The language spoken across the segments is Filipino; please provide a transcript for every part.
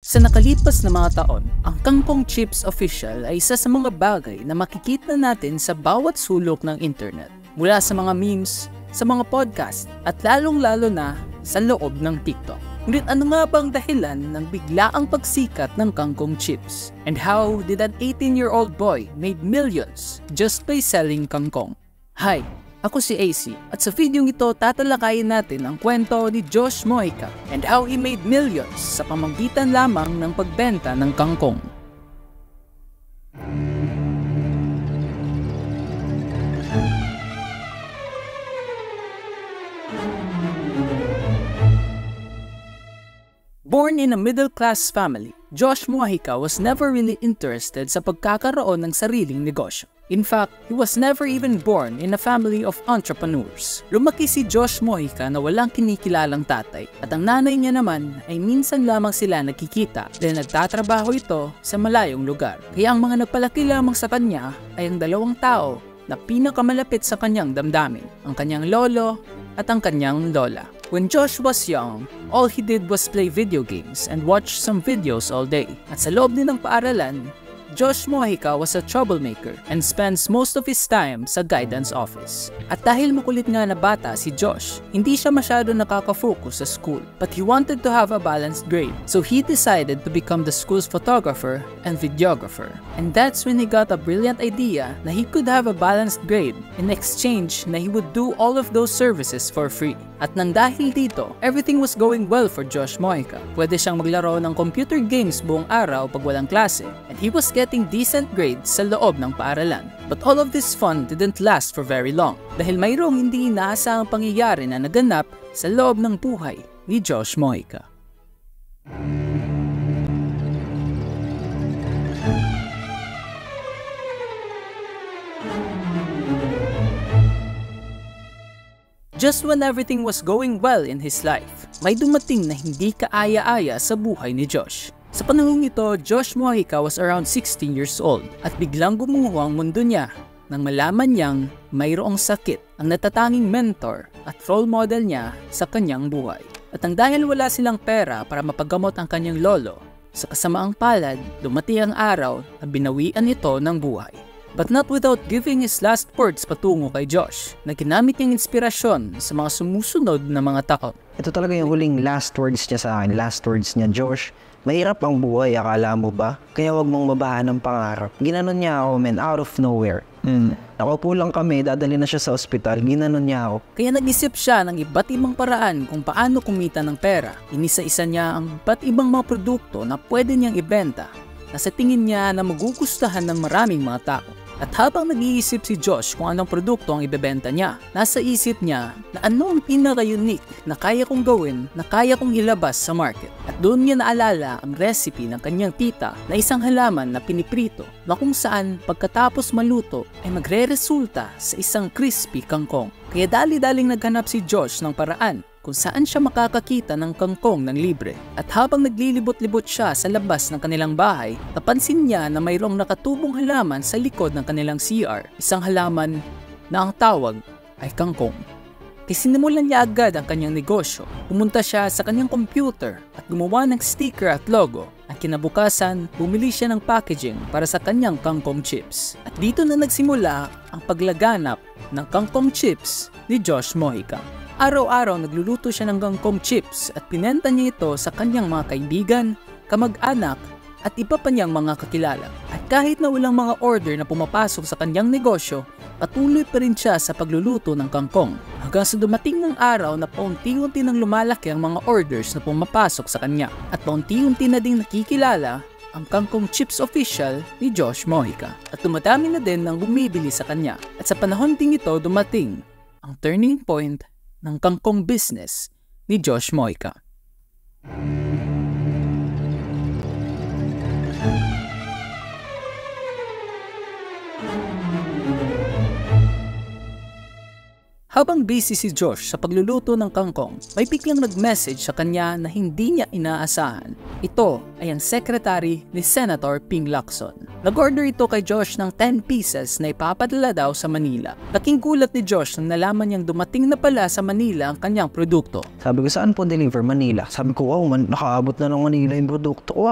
Sa nakalipas na mga taon, ang Kangkong Chips Official ay isa sa mga bagay na makikita natin sa bawat sulok ng internet. Mula sa mga memes, sa mga podcast, at lalong-lalo na sa loob ng TikTok. Ngunit ano nga bang dahilan ng biglaang pagsikat ng Kangkong Chips? And how did an 18-year-old boy made millions just by selling kangkong? Hi! Ako si AC at sa video ito tatalakayin natin ang kwento ni Josh Mojica and how he made millions sa pamamagitan lamang ng pagbenta ng kangkong. Born in a middle-class family, Josh Mojica was never really interested sa pagkakaroon ng sariling negosyo. In fact, he was never even born in a family of entrepreneurs. Lumaki si Josh Mojica na walang kinikilalang tatay at ang nanay niya naman ay minsan lamang sila nagkikita dahil nagtatrabaho ito sa malayong lugar. Kaya ang mga nagpalaki lamang sa kanya ay ang dalawang tao na pinakamalapit sa kanyang damdamin, ang kanyang lolo at ang kanyang lola. When Josh was young, all he did was play video games and watch some videos all day. At sa loob din ng paaralan, Josh Mojica was a troublemaker and spends most of his time sa guidance office. At dahil makulit nga na bata si Josh, hindi siya masyado nakaka-focus sa school. But he wanted to have a balanced grade, so he decided to become the school's photographer and videographer. And that's when he got a brilliant idea na he could have a balanced grade in exchange na he would do all of those services for free. At nang dahil dito, everything was going well for Josh Mojica. Pwede siyang maglaro ng computer games buong araw pag walang klase, and he was getting decent grades sa loob ng paaralan. But all of this fun didn't last for very long, dahil mayroong hindi inaasahang pangyayari na naganap sa loob ng buhay ni Josh Mojica. Just when everything was going well in his life, may dumating na hindi kaaya-aya sa buhay ni Josh. Sa panahong ito, Josh Mojica was around 16 years old at biglang gumuho ang mundo niya nang malaman niyang mayroong sakit ang natatanging mentor at role model niya sa kanyang buhay. At ang dahil wala silang pera para mapagamot ang kanyang lolo, sa kasamaang palad, dumating ang araw na binawian ito ng buhay. But not without giving his last words patungo kay Josh na ginamit niyang inspirasyon sa mga sumusunod na mga tao. Ito talaga yung huling last words niya sa akin. Last words niya, Josh, mahirap ang buhay, akala mo ba? Kaya wag mong mabahan ng pangarap. Ginanon niya ako, man, out of nowhere. Nakaupo lang kami, dadali na siya sa ospital, ginanon niya ako. Kaya nag-isip siya ng iba't ibang paraan kung paano kumita ng pera. Inisa-isa niya ang iba't ibang mga produkto na pwede niyang ibenta na sa tingin niya na magugustuhan ng maraming mga tao. At habang nag-iisip si Josh kung anong produkto ang ibebenta niya, nasa isip niya na ano ang pinaka-unique na kaya kong gawin, na kaya kong ilabas sa market. At doon niya naalala ang recipe ng kanyang tita na isang halaman na piniprito na kung saan pagkatapos maluto ay magre-resulta sa isang crispy kangkong. Kaya dali-daling naghanap si Josh ng paraan kung saan siya makakakita ng kangkong ng libre. At habang naglilibot-libot siya sa labas ng kanilang bahay, napansin niya na mayroong nakatubong halaman sa likod ng kanilang CR. Isang halaman na ang tawag ay kangkong. Sinimulan niya agad ang kanyang negosyo. Pumunta siya sa kanyang computer at gumawa ng sticker at logo. At kinabukasan, bumili siya ng packaging para sa kanyang kangkong chips. At dito na nagsimula ang paglaganap ng kangkong chips ni Josh Mojica. Araw-araw nagluluto siya ng kangkong chips at pinenta niya ito sa kanyang mga kaibigan, kamag-anak at iba pa niyang mga kakilala. At kahit na walang mga order na pumapasok sa kanyang negosyo, patuloy pa rin siya sa pagluluto ng kangkong. Hanggang sa dumating ng araw na paunti-unti nang lumalaki ang mga orders na pumapasok sa kanya. At paunti-unti na ding nakikilala ang Kangkong Chips Official ni Josh Mojica. At dumadami na din ang bumibili sa kanya. At sa panahon ding ito dumating ang turning point ng kangkong business ni Josh Mojica. Habang busy si Josh sa pagluluto ng kangkong, may biglang nag-message sa kanya na hindi niya inaasahan. Ito ay ang sekretary ni Senator Ping Lacson. Nag-order ito kay Josh ng 10 pieces na ipapadala daw sa Manila. Laking gulat ni Josh nang nalaman niyang dumating na pala sa Manila ang kanyang produkto. Sabi ko, saan po deliver? Manila. Sabi ko, wow, nakaabot na ng Manila yung produkto ko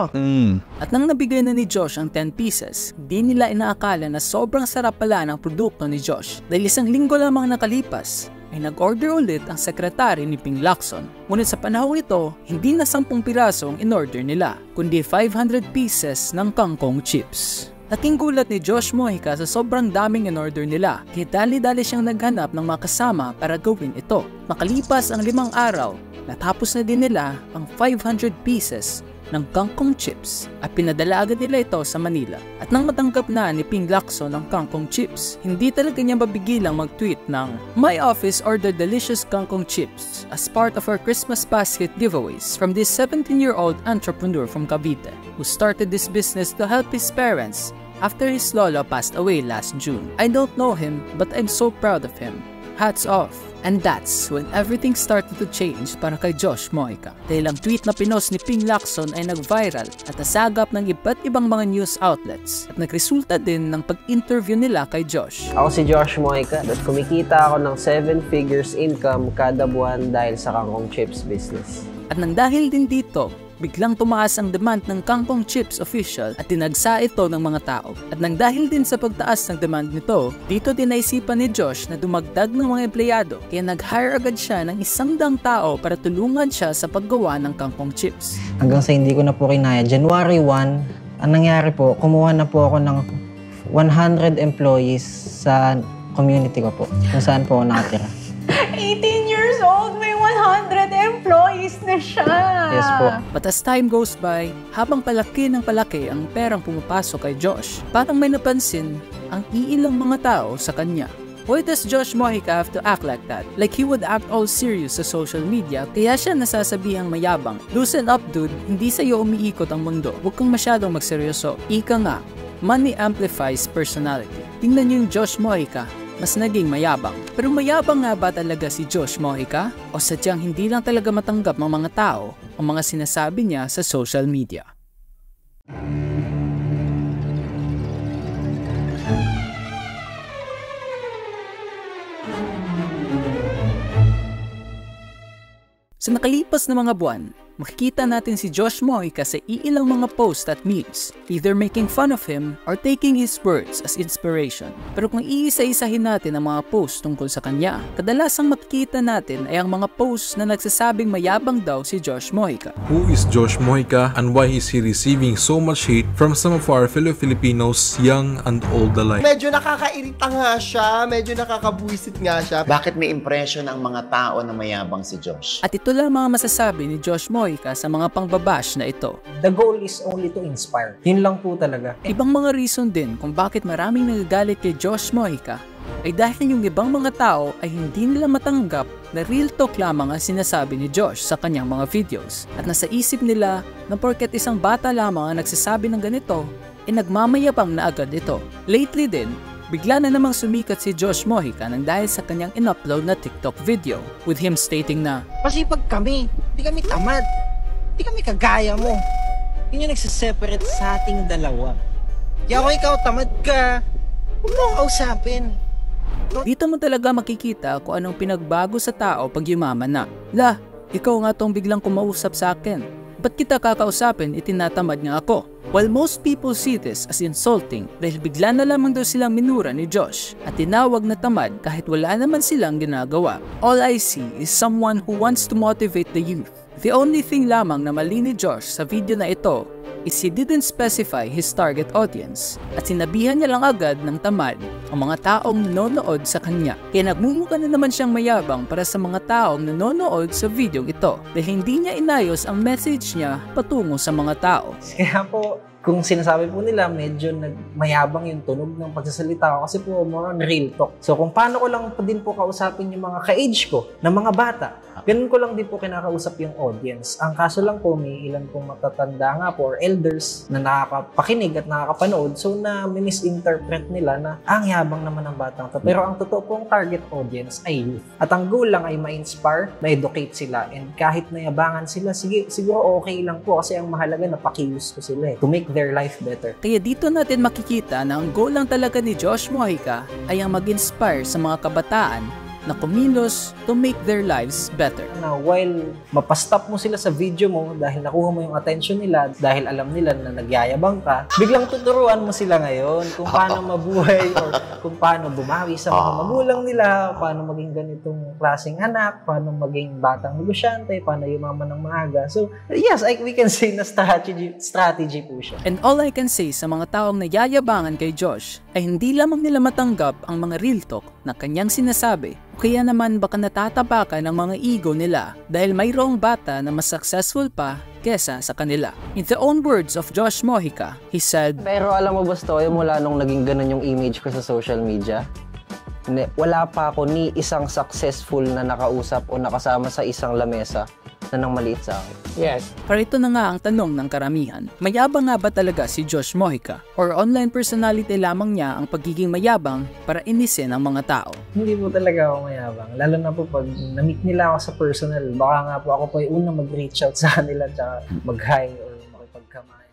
At nang nabigay na ni Josh ang 10 pieces, di nila inaakala na sobrang sarap pala ng produkto ni Josh. Dahil 1 linggo lamang nakalipas, ay nag-order ulit ang sekretary ni Ping Lacson. Ngunit sa panahon ito, hindi na 10 piraso ang in-order nila, kundi 500 pieces ng kangkong chips. Laking gulat ni Josh Mojica sa sobrang daming in-order nila, kaya dali-dali siyang naghanap ng mga kasama para gawin ito. Makalipas ang 5 araw, natapos na din nila ang 500 pieces ng kangkong chips at pinadala agad nila ito sa Manila. At nang matanggap na ni Ping Lacson ang kangkong chips, hindi talaga niya mabigilang mag-tweet ng "My office ordered delicious kangkong chips as part of our Christmas basket giveaways from this 17-year-old entrepreneur from Cavite who started this business to help his parents after his lolo passed away last June. I don't know him, but I'm so proud of him. Hats off." And that's when everything started to change para kay Josh Mojica. Dahil ang tweet na pinost ni Ping Lacson ay nag-viral at nasagap ng iba't ibang mga news outlets at nagresulta din ng pag-interview nila kay Josh. Ako si Josh Mojica at kumikita ako ng 7 figures income kada buwan dahil sa kangkong chips business. At nang dahil din dito, biglang tumaas ang demand ng kangkong chips official at tinagsa ito ng mga tao. At nang dahil din sa pagtaas ng demand nito, dito din naisipan ni Josh na dumagdag ng mga empleyado kaya nag-hire agad siya ng 100 tao para tulungan siya sa paggawa ng kangkong chips. Hanggang sa hindi ko na po kinaya, January 1, ang nangyari po, kumuha na po ako ng 100 employees sa community ko po, kung saan po ako nakatira. 18 years old, may 100 employees na siya. Yes po. But as time goes by, habang palaki ng palaki ang perang pumapasok kay Josh, parang may napansin ang iilang mga tao sa kanya. Why does Josh Mojica have to act like that? Like he would act all serious sa social media, kaya siya nasasabihang mayabang. Loosen up dude, hindi sa'yo umiikot ang mundo. Huwag kang masyadong magseryoso. Ika nga, money amplifies personality. Tingnan niyo yung Josh Mojica, mas naging mayabang. Pero mayabang nga ba talaga si Josh Mojica? O sadyang hindi lang talaga matanggap ng mga tao ang mga sinasabi niya sa social media? Sa nakalipas na mga buwan, makikita natin si Josh Mojica sa iilang mga posts at memes, either making fun of him or taking his words as inspiration. Pero kung iisa-isahin natin ang mga posts tungkol sa kanya, kadalasang makikita natin ay ang mga posts na nagsasabing mayabang daw si Josh Mojica. Who is Josh Mojica and why is he receiving so much hate from some of our fellow Filipinos, young and old alike? Medyo nakakairita nga siya, medyo nakakabuisit nga siya. Bakit may impression ang mga tao na mayabang si Josh? At ito lang mga masasabi ni Josh Mojica sa mga pangbabash na ito. The goal is only to inspire. Yun lang po talaga. Ibang mga reason din kung bakit maraming nagagalit kay Josh Mojica ay dahil yung ibang mga tao ay hindi nila matanggap na real talk lamang ang sinasabi ni Josh sa kanyang mga videos. At nasa isip nila na porket isang bata lamang ang nagsasabi ng ganito, ay nagmamayabang na agad ito. Lately din, bigla na namang sumikat si Josh Mojica nang dahil sa kanyang in-upload na TikTok video with him stating na Masipag kami, di kami tamad, di kami kagaya mo. Yun yung nagsiseparate sa ating dalawa. Kaya kung ikaw tamad ka, huwag mo kausapin. dito mo talaga makikita kung anong pinagbago sa tao pag yumaman na. La, ikaw nga tong biglang kumausap sa akin. Ba't kita kakausapin, itinatamad nga ako? While most people see this as insulting dahil bigla na lamang daw silang minura ni Josh at tinawag na tamad kahit wala naman silang ginagawa. All I see is someone who wants to motivate the youth. The only thing lamang na mali ni Josh sa video na ito is he didn't specify his target audience at sinabihan niya lang agad ng tamad ang mga taong nanonood sa kanya. Kaya nagmumukha na naman siyang mayabang para sa mga taong nanonood sa video ito dahil hindi niya inayos ang message niya patungo sa mga tao. Kaya po, kung sinasabi po nila, medyo mayabang yung tunog ng pagsasalita ko kasi po more on real talk. So kung paano ko lang po din po kausapin yung mga ka-age ko na mga bata, ganun ko lang din po kinakausap yung audience. Ang kaso lang po, may ilan pong matatanda nga po or elders na nakakapakinig at nakakapanood, so na misinterpret nila na ang yabang naman ng batang to. Pero ang totoo pong target audience ay youth. At ang goal lang ay ma-inspire, ma-educate sila, and kahit nayabangan sila, siguro okay lang po kasi ang mahalaga na pakius ko sila to make their life better. Kaya dito natin makikita na ang goal lang talaga ni Josh Mojica ay ang mag-inspire sa mga kabataan na kumilos to make their lives better. Na while mapastop mo sila sa video mo dahil nakuha mo yung attention nila, dahil alam nila na nagyayabang ka, biglang tuturuan mo sila ngayon kung paano mabuhay or kung paano bumawi sa mga magulang nila, paano maging ganitong klaseng anak, paano maging batang negosyante, paano yumaman ng maaga. So, yes, we can say na strategy po siya. And all I can say sa mga taong nagyayabangan kay Josh ay hindi lamang nila matanggap ang mga real talk na kanyang sinasabi, kaya naman baka natatapakan ng mga ego nila dahil mayroong bata na mas successful pa kesa sa kanila. In the own words of Josh Mojica, he said, Pero alam mo ba, Stoy, mula nung naging ganun yung image ko sa social media, wala pa ako ni isang successful na nakausap o nakasama sa isang lamesa na nang maliit sa akin. Yes. Para ito na nga ang tanong ng karamihan, mayabang nga ba talaga si Josh Mojica? Or online personality lamang niya ang pagiging mayabang para inisin ang mga tao? Hindi po talaga ako mayabang. Lalo na po pag na-meet nila ako sa personal, baka nga po ako po yung unang mag-reach out sa kanila at mag-hi or makipagkamayan.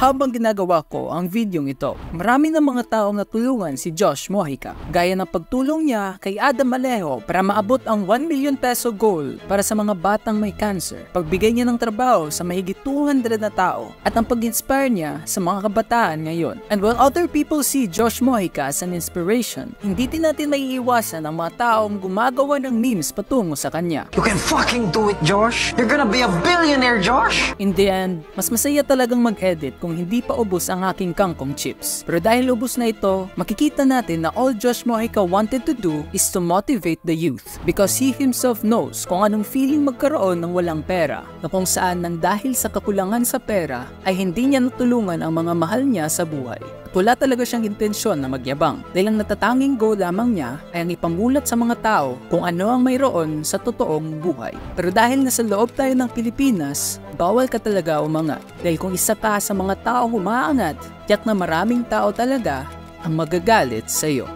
Habang ginagawa ko ang videong ito, marami ng mga taong natulungan si Josh Mojica, gaya ng pagtulong niya kay Adam Alejo para maabot ang 1 million peso goal para sa mga batang may cancer, pagbigay niya ng trabaho sa mahigit 200 na tao, at ang pag-inspire niya sa mga kabataan ngayon. And while other people see Josh Mojica as an inspiration, hindi din natin maiiwasan ang mga taong gumagawa ng memes patungo sa kanya. You can fucking do it, Josh! You're gonna be a billionaire, Josh! In the end, mas masaya talagang mag-edit kung hindi pa ubos ang aking kangkong chips. Pero dahil ubos na ito, makikita natin na all Josh Mojica wanted to do is to motivate the youth because he himself knows kung anong feeling magkaroon ng walang pera, na kung saan nang dahil sa kakulangan sa pera ay hindi niya natulungan ang mga mahal niya sa buhay. At wala talaga siyang intensyon na magyabang dahil ang natatanging goal lamang niya ay ang ipamulat sa mga tao kung ano ang mayroon sa totoong buhay. Pero dahil nasa loob tayo ng Pilipinas, bawal ka talaga umangat dahil kung isa ka sa mga taong umaangat, tiyak na maraming tao talaga ang magagalit sa iyo.